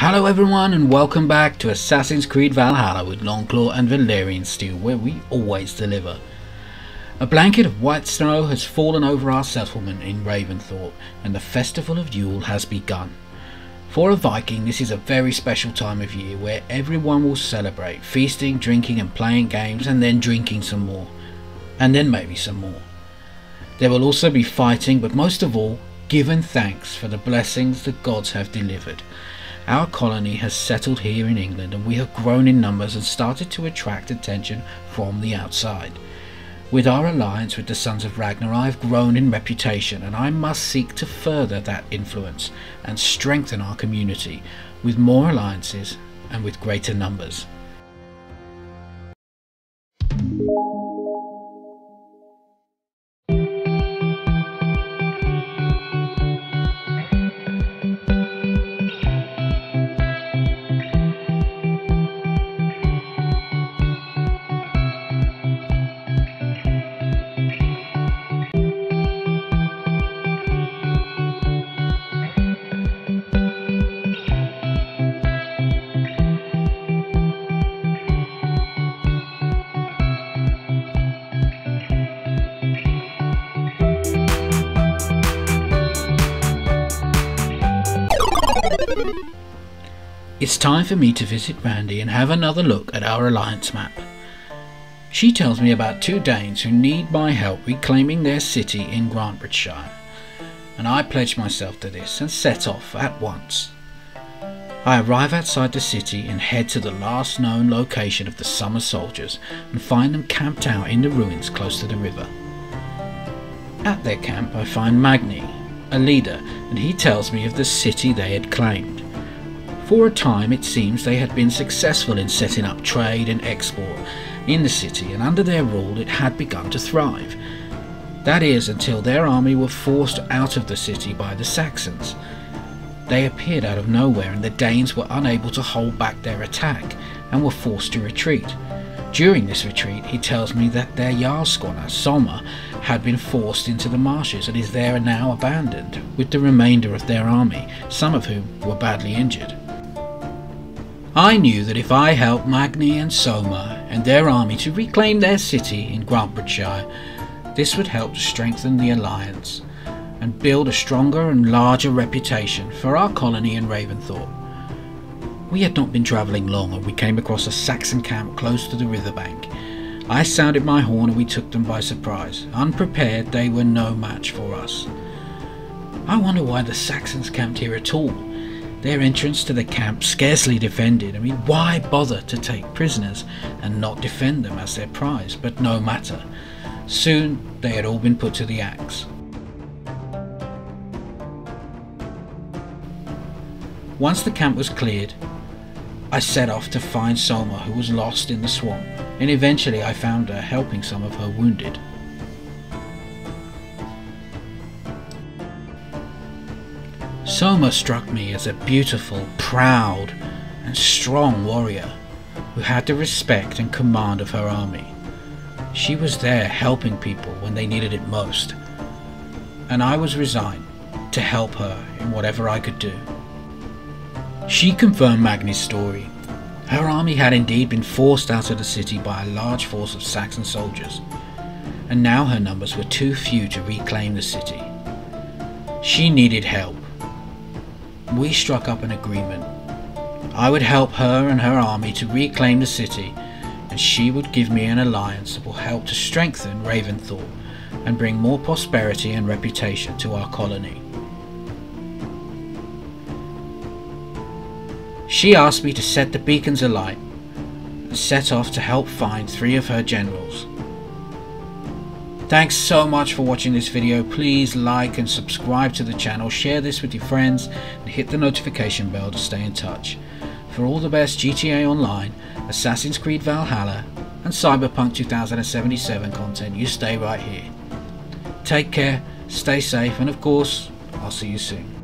Hello everyone and welcome back to Assassin's Creed Valhalla with Longclaw and Valyrian Steel, where we always deliver. A blanket of white snow has fallen over our settlement in Ravensthorpe and the Festival of Yule has begun. For a Viking, this is a very special time of year where everyone will celebrate, feasting, drinking and playing games, and then drinking some more. And then maybe some more. There will also be fighting, but most of all, giving thanks for the blessings the gods have delivered. Our colony has settled here in England and we have grown in numbers and started to attract attention from the outside. With our alliance with the Sons of Ragnar, I have grown in reputation and I must seek to further that influence and strengthen our community with more alliances and with greater numbers. It's time for me to visit Rhandi and have another look at our alliance map. She tells me about two Danes who need my help reclaiming their city in Grantbridgecire, and I pledge myself to this and set off at once. I arrive outside the city and head to the last known location of the summer soldiers and find them camped out in the ruins close to the river. At their camp I find Magni, a leader, and he tells me of the city they had claimed. For a time it seems they had been successful in setting up trade and export in the city, and under their rule it had begun to thrive. That is, until their army were forced out of the city by the Saxons. They appeared out of nowhere and the Danes were unable to hold back their attack and were forced to retreat. During this retreat he tells me that their Jarlskona, Soma, had been forced into the marshes and is there now abandoned, with the remainder of their army, some of whom were badly injured. I knew that if I helped Magni and Soma and their army to reclaim their city in Grantbridgecire, this would help to strengthen the alliance and build a stronger and larger reputation for our colony in Ravensthorpe. We had not been travelling long and we came across a Saxon camp close to the riverbank. I sounded my horn and we took them by surprise. Unprepared, they were no match for us. I wonder why the Saxons camped here at all. Their entrance to the camp scarcely defended. I mean, why bother to take prisoners and not defend them as their prize? But no matter. Soon they had all been put to the axe. Once the camp was cleared, I set off to find Soma, who was lost in the swamp, and eventually I found her helping some of her wounded. Soma struck me as a beautiful, proud and strong warrior who had the respect and command of her army. She was there helping people when they needed it most, and I was resigned to help her in whatever I could do. She confirmed Magni's story. Her army had indeed been forced out of the city by a large force of Saxon soldiers, and now her numbers were too few to reclaim the city. She needed help. We struck up an agreement. I would help her and her army to reclaim the city, and she would give me an alliance that will help to strengthen Ravensthorpe and bring more prosperity and reputation to our colony. She asked me to set the beacons alight and set off to help find 3 of her generals. Thanks so much for watching this video. Please like and subscribe to the channel, share this with your friends and hit the notification bell to stay in touch. For all the best GTA Online, Assassin's Creed Valhalla and Cyberpunk 2077 content, you stay right here. Take care, stay safe, and of course, I'll see you soon.